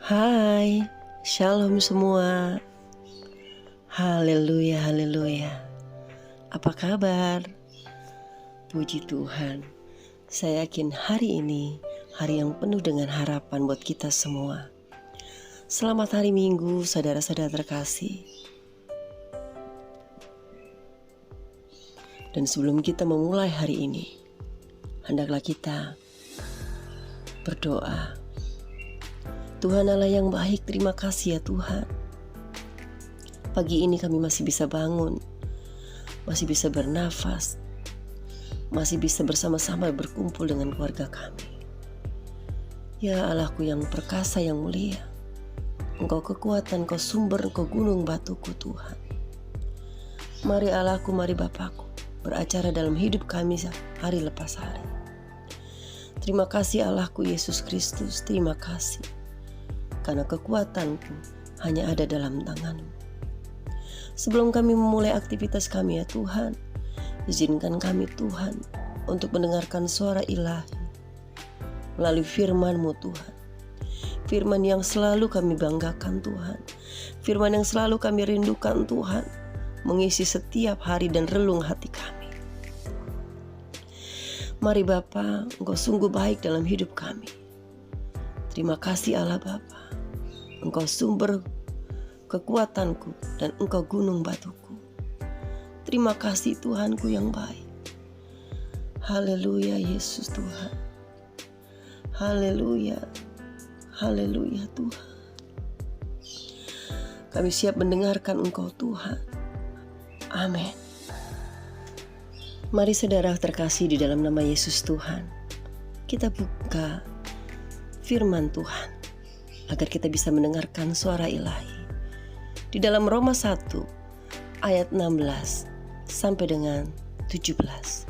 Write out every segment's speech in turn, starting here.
Hai, shalom semua. Haleluya, haleluya. Apa kabar? Puji Tuhan. Saya yakin hari ini hari yang penuh dengan harapan buat kita semua. Selamat hari Minggu, saudara-saudara terkasih. Dan sebelum kita memulai hari ini, hendaklah kita berdoa. Tuhan Allah yang baik, terima kasih ya Tuhan. Pagi ini kami masih bisa bangun, masih bisa bernafas, masih bisa bersama-sama berkumpul dengan keluarga kami. Ya Allahku yang perkasa, yang mulia, Engkau kekuatan, Engkau sumber, Engkau gunung batuku Tuhan. Mari Allahku, mari Bapakku, beracara dalam hidup kami hari lepas hari. Terima kasih Allahku Yesus Kristus, terima kasih. Karena kekuatanku hanya ada dalam tangan-Mu. Sebelum kami memulai aktivitas kami ya Tuhan, izinkan kami Tuhan untuk mendengarkan suara ilahi melalui firman-Mu Tuhan. Firman yang selalu kami banggakan Tuhan, firman yang selalu kami rindukan Tuhan, mengisi setiap hari dan relung hati kami. Mari Bapa, Engkau sungguh baik dalam hidup kami. Terima kasih Allah Bapa. Engkau sumber kekuatanku dan Engkau gunung batuku. Terima kasih Tuhanku yang baik. Haleluya Yesus Tuhan. Haleluya. Haleluya Tuhan. Kami siap mendengarkan Engkau Tuhan. Amin. Mari saudara terkasih di dalam nama Yesus Tuhan, kita buka firman Tuhan agar kita bisa mendengarkan suara ilahi. Di dalam Roma 1 ayat 16 sampai dengan 17.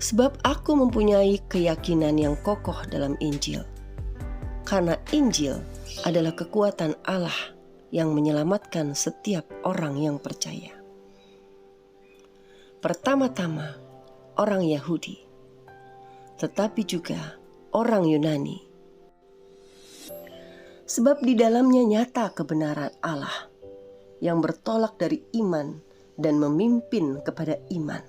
Sebab aku mempunyai keyakinan yang kokoh dalam Injil, karena Injil adalah kekuatan Allah yang menyelamatkan setiap orang yang percaya. Pertama-tama orang Yahudi, tetapi juga orang Yunani. Sebab di dalamnya nyata kebenaran Allah yang bertolak dari iman dan memimpin kepada iman.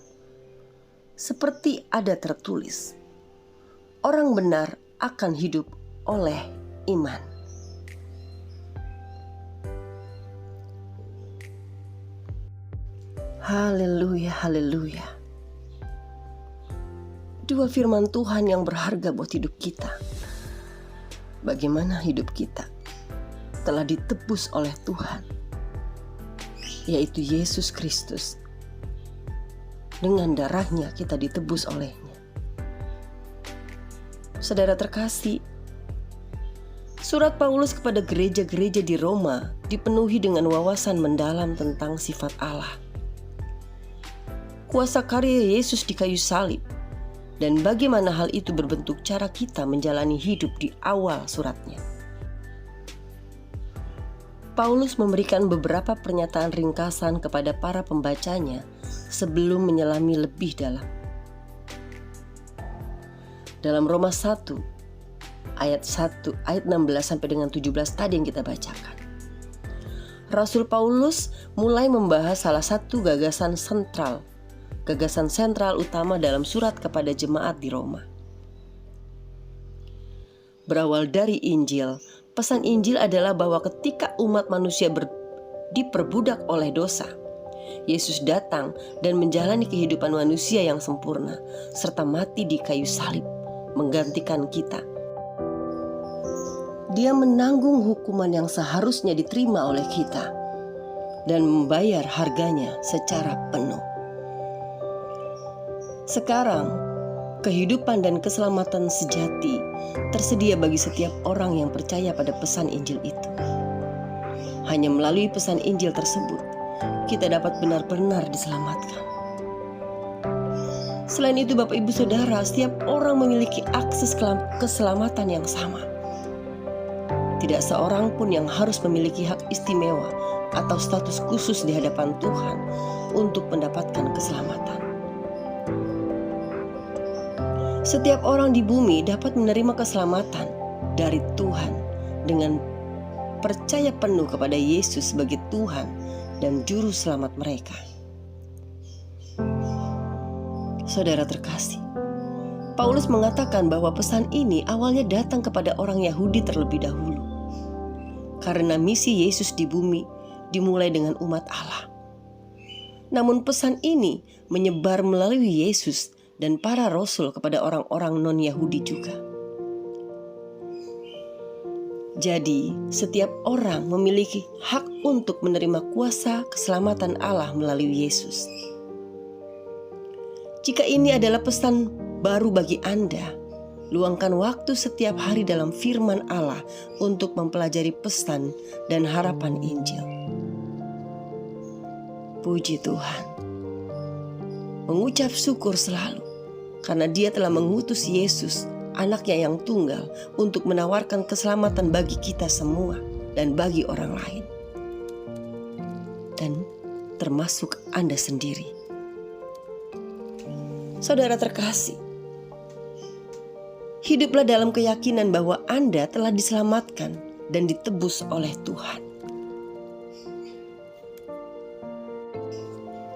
Seperti ada tertulis, orang benar akan hidup oleh iman. Haleluya, haleluya. Dua firman Tuhan yang berharga buat hidup kita. Bagaimana hidup kita telah ditebus oleh Tuhan, yaitu Yesus Kristus. Dengan darahnya kita ditebus olehnya. Saudara terkasih, surat Paulus kepada gereja-gereja di Roma dipenuhi dengan wawasan mendalam tentang sifat Allah, kuasa karya Yesus di kayu salib, dan bagaimana hal itu berbentuk cara kita menjalani hidup di awal suratnya. Paulus memberikan beberapa pernyataan ringkasan kepada para pembacanya sebelum menyelami lebih dalam. Dalam Roma 1 ayat 16 sampai dengan 17 tadi yang kita bacakan, Rasul Paulus mulai membahas salah satu gagasan sentral utama dalam surat kepada jemaat di Roma. Berawal dari Injil, pesan Injil adalah bahwa ketika umat manusia diperbudak oleh dosa, Yesus datang dan menjalani kehidupan manusia yang sempurna, serta mati di kayu salib, menggantikan kita. Dia menanggung hukuman yang seharusnya diterima oleh kita, dan membayar harganya secara penuh. Sekarang, kehidupan dan keselamatan sejati tersedia bagi setiap orang yang percaya pada pesan Injil itu. Hanya melalui pesan Injil tersebut, kita dapat benar-benar diselamatkan. Selain itu Bapak Ibu Saudara, setiap orang memiliki akses keselamatan yang sama. Tidak seorang pun yang harus memiliki hak istimewa atau status khusus di hadapan Tuhan untuk mendapatkan keselamatan. Setiap orang di bumi dapat menerima keselamatan dari Tuhan dengan percaya penuh kepada Yesus sebagai Tuhan dan Juru Selamat mereka. Saudara terkasih, Paulus mengatakan bahwa pesan ini awalnya datang kepada orang Yahudi terlebih dahulu. Karena misi Yesus di bumi dimulai dengan umat Allah. Namun pesan ini menyebar melalui Yesus dan para rasul kepada orang-orang non-Yahudi juga. Jadi, setiap orang memiliki hak untuk menerima kuasa keselamatan Allah melalui Yesus. Jika ini adalah pesan baru bagi Anda, luangkan waktu setiap hari dalam firman Allah untuk mempelajari pesan dan harapan Injil. Puji Tuhan. Mengucap syukur selalu karena Dia telah mengutus Yesus, anaknya yang tunggal, untuk menawarkan keselamatan bagi kita semua dan bagi orang lain. Dan termasuk Anda sendiri. Saudara terkasih, hiduplah dalam keyakinan bahwa Anda telah diselamatkan dan ditebus oleh Tuhan.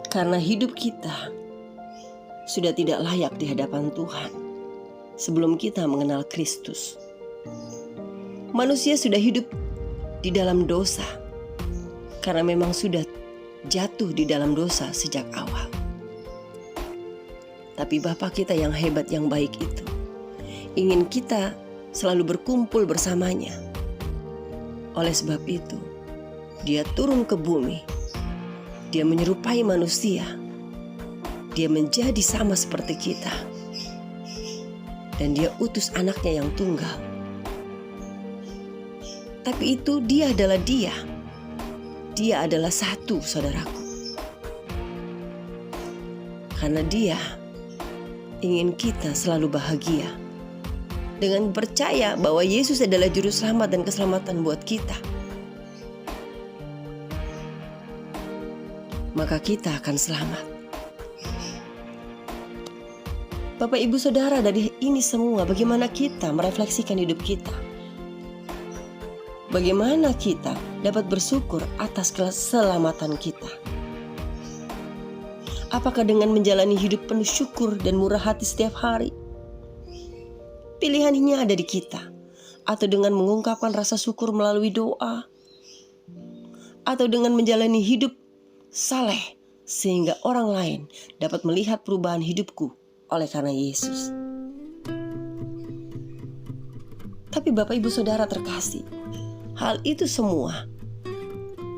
Karena hidup kita sudah tidak layak di hadapan Tuhan sebelum kita mengenal Kristus. Manusia sudah hidup di dalam dosa karena memang sudah jatuh di dalam dosa sejak awal. Tapi Bapa kita yang hebat, yang baik itu ingin kita selalu berkumpul bersamanya. Oleh sebab itu, Dia turun ke bumi. Dia menyerupai manusia. Dia menjadi sama seperti kita. Dan Dia utus anaknya yang tunggal. Tapi itu Dia adalah Dia. Dia adalah satu, saudaraku. Karena Dia ingin kita selalu bahagia. Dengan percaya bahwa Yesus adalah juru selamat dan keselamatan buat kita, maka kita akan selamat. Bapak, Ibu, Saudara, dari ini semua bagaimana kita merefleksikan hidup kita? Bagaimana kita dapat bersyukur atas keselamatan kita? Apakah dengan menjalani hidup penuh syukur dan murah hati setiap hari? Pilihannya ada di kita. Atau dengan mengungkapkan rasa syukur melalui doa, atau dengan menjalani hidup saleh sehingga orang lain dapat melihat perubahan hidupku oleh karena Yesus. Tapi Bapak, Ibu, Saudara terkasih, hal itu semua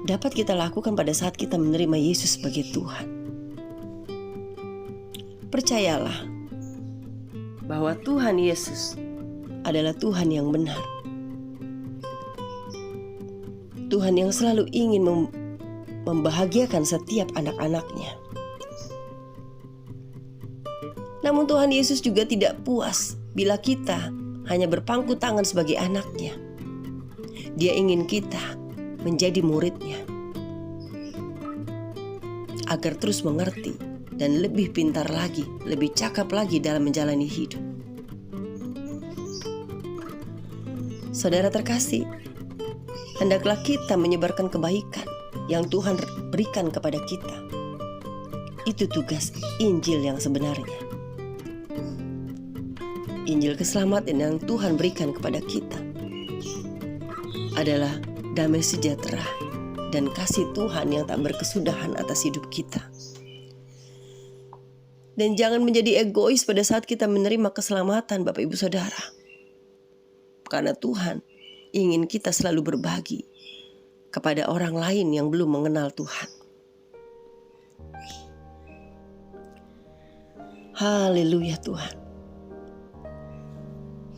dapat kita lakukan pada saat kita menerima Yesus sebagai Tuhan. Percayalah bahwa Tuhan Yesus adalah Tuhan yang benar. Tuhan yang selalu ingin membahagiakan setiap anak-anaknya. Namun Tuhan Yesus juga tidak puas bila kita hanya berpangku tangan sebagai anaknya. Dia ingin kita menjadi muridnya, agar terus mengerti dan lebih pintar lagi, lebih cakap lagi dalam menjalani hidup. Saudara terkasih, hendaklah kita menyebarkan kebaikan yang Tuhan berikan kepada kita. Itu tugas Injil yang sebenarnya. Injil keselamatan yang Tuhan berikan kepada kita adalah damai sejahtera dan kasih Tuhan yang tak berkesudahan atas hidup kita. Dan jangan menjadi egois pada saat kita menerima keselamatan, Bapak, Ibu, Saudara. Karena Tuhan ingin kita selalu berbagi kepada orang lain yang belum mengenal Tuhan. Haleluya Tuhan.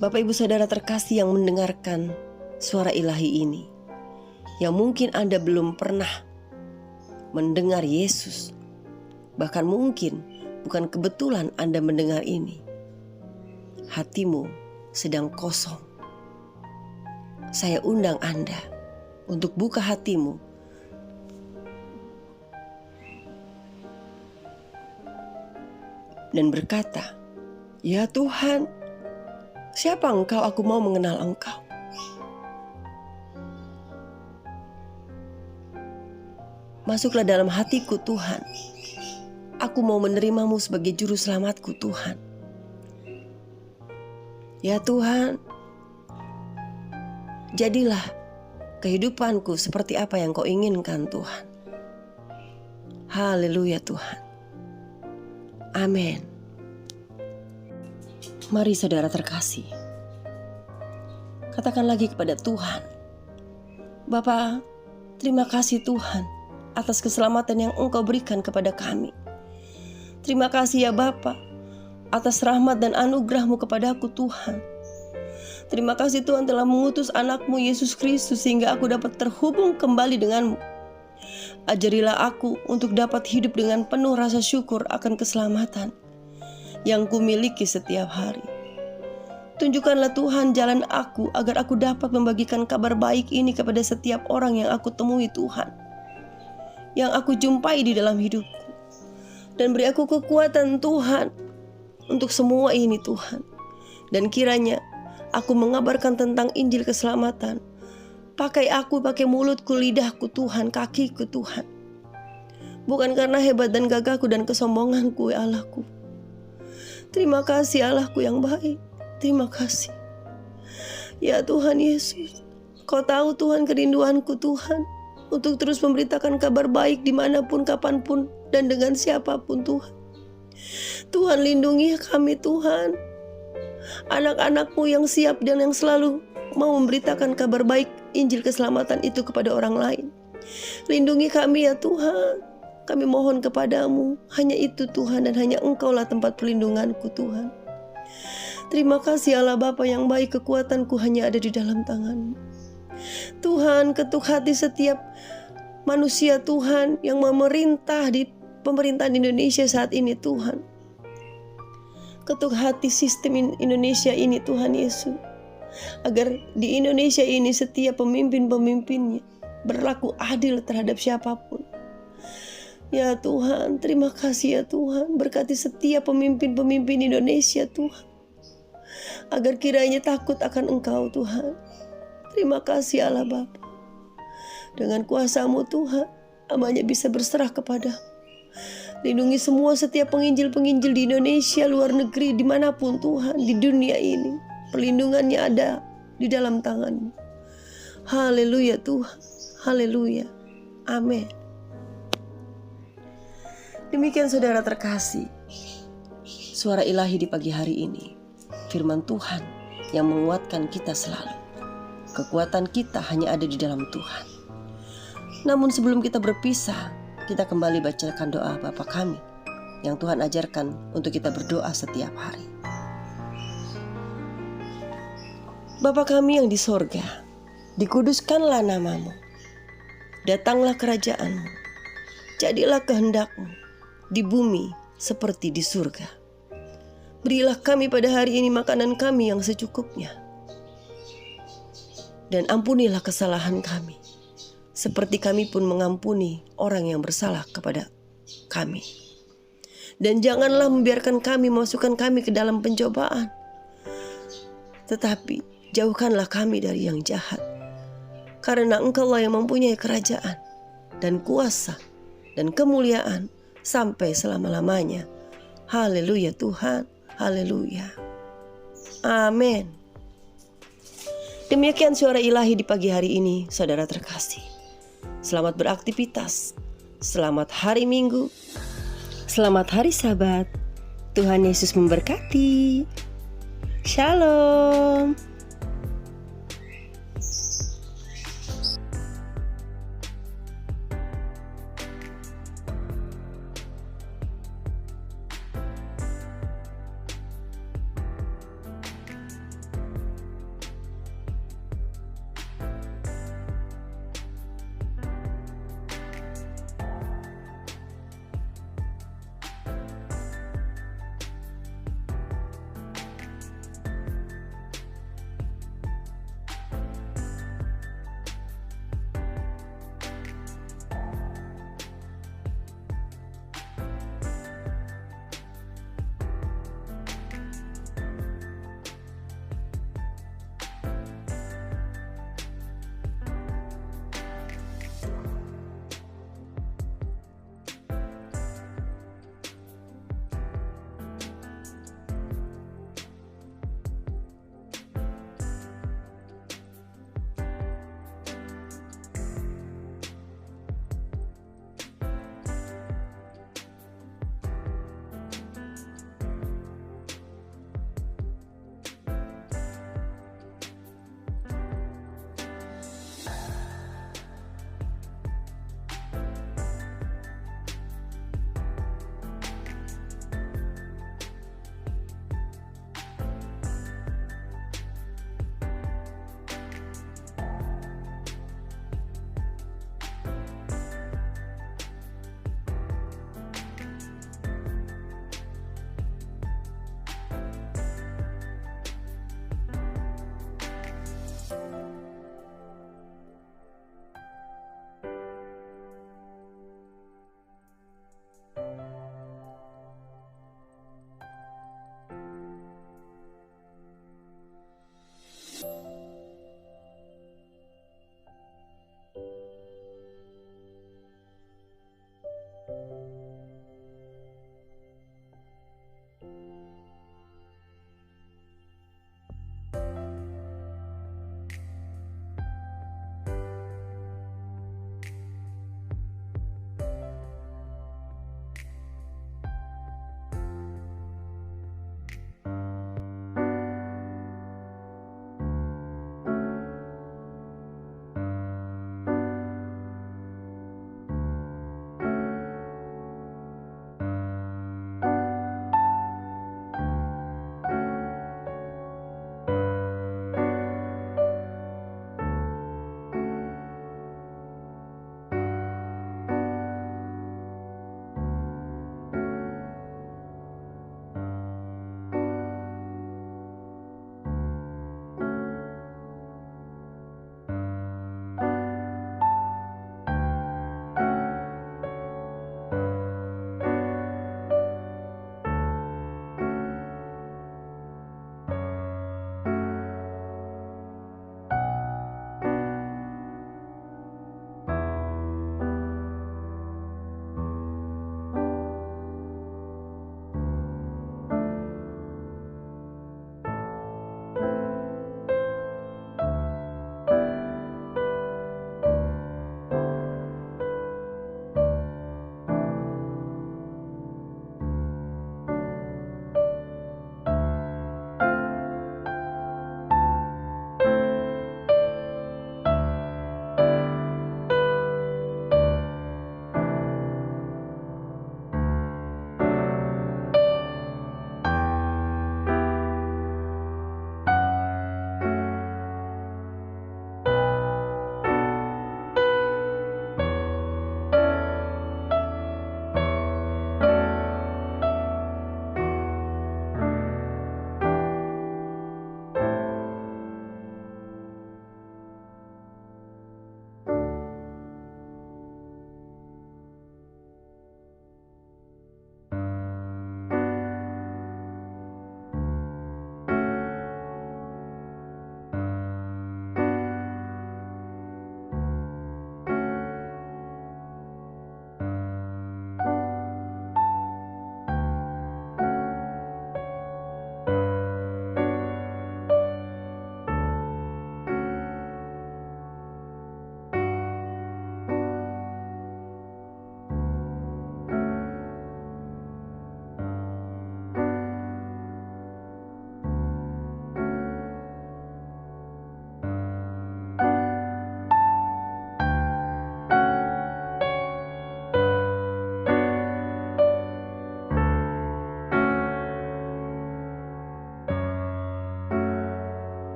Bapak, Ibu, Saudara terkasih yang mendengarkan suara ilahi ini, yang mungkin Anda belum pernah mendengar Yesus, bahkan mungkin bukan kebetulan Anda mendengar ini, hatimu sedang kosong. Saya undang Anda untuk buka hatimu dan berkata, Ya Tuhan, siapa Engkau? Aku mau mengenal Engkau. Masuklah dalam hatiku Tuhan. Aku mau menerimamu sebagai juru selamatku Tuhan. Ya Tuhan, jadilah kehidupanku seperti apa yang Kau inginkan Tuhan. Haleluya Tuhan. Amin. Mari saudara terkasih, katakan lagi kepada Tuhan, Bapa, terima kasih Tuhan atas keselamatan yang Engkau berikan kepada kami. Terima kasih ya Bapa atas rahmat dan anugerah-Mu kepadaku Tuhan. Terima kasih Tuhan telah mengutus anak-Mu Yesus Kristus sehingga aku dapat terhubung kembali dengan-Mu. Ajarilah aku untuk dapat hidup dengan penuh rasa syukur akan keselamatan yang kumiliki setiap hari. Tunjukkanlah Tuhan jalan aku agar aku dapat membagikan kabar baik ini kepada setiap orang yang aku temui Tuhan, yang aku jumpai di dalam hidupku. Dan beri aku kekuatan Tuhan untuk semua ini Tuhan. Dan kiranya aku mengabarkan tentang Injil keselamatan. Pakai mulutku, lidahku Tuhan, kakiku Tuhan. Bukan karena hebat dan gagahku dan kesombonganku ya Allahku. Terima kasih Allahku yang baik. Terima kasih. Ya Tuhan Yesus, Kau tahu Tuhan kerinduanku Tuhan untuk terus memberitakan kabar baik dimanapun, kapanpun, dan dengan siapapun Tuhan. Tuhan lindungi kami Tuhan. Anak-anak-Mu yang siap dan yang selalu mau memberitakan kabar baik Injil keselamatan itu kepada orang lain. Lindungi kami ya Tuhan. Kami mohon kepadamu, hanya itu Tuhan, dan hanya Engkaulah tempat perlindunganku Tuhan. Terima kasih Allah Bapa yang baik, kekuatanku hanya ada di dalam tangan-Mu. Tuhan, ketuk hati setiap manusia Tuhan yang memerintah di pemerintahan Indonesia saat ini Tuhan. Ketuk hati sistem Indonesia ini Tuhan Yesus, agar di Indonesia ini setiap pemimpin-pemimpinnya berlaku adil terhadap siapapun. Ya Tuhan, terima kasih ya Tuhan. Berkati setiap pemimpin-pemimpin Indonesia Tuhan, agar kiranya takut akan Engkau Tuhan. Terima kasih Allah Bapa. Dengan kuasa-Mu Tuhan, hamba-Nya bisa berserah kepada. Lindungi semua setiap penginjil-penginjil di Indonesia, luar negeri, dimanapun Tuhan, di dunia ini. Perlindungannya ada di dalam tangan-Mu. Haleluya Tuhan. Haleluya. Amin. Demikian saudara terkasih, suara ilahi di pagi hari ini. Firman Tuhan yang menguatkan kita selalu. Kekuatan kita hanya ada di dalam Tuhan. Namun sebelum kita berpisah, kita kembali bacakan doa Bapa kami yang Tuhan ajarkan untuk kita berdoa setiap hari. Bapa kami yang di sorga, dikuduskanlah nama-Mu. Datanglah kerajaan-Mu. Jadilah kehendak-Mu di bumi seperti di surga. Berilah kami pada hari ini makanan kami yang secukupnya. Dan ampunilah kesalahan kami, seperti kami pun mengampuni orang yang bersalah kepada kami. Dan janganlah membiarkan kami memasukkan kami ke dalam pencobaan, tetapi jauhkanlah kami dari yang jahat. Karena Engkaulah yang mempunyai kerajaan dan kuasa dan kemuliaan sampai selama-lamanya. Haleluya Tuhan. Haleluya. Amin. Demikian suara ilahi di pagi hari ini, saudara terkasih. Selamat beraktivitas. Selamat hari Minggu. Selamat hari Sabat. Tuhan Yesus memberkati. Shalom.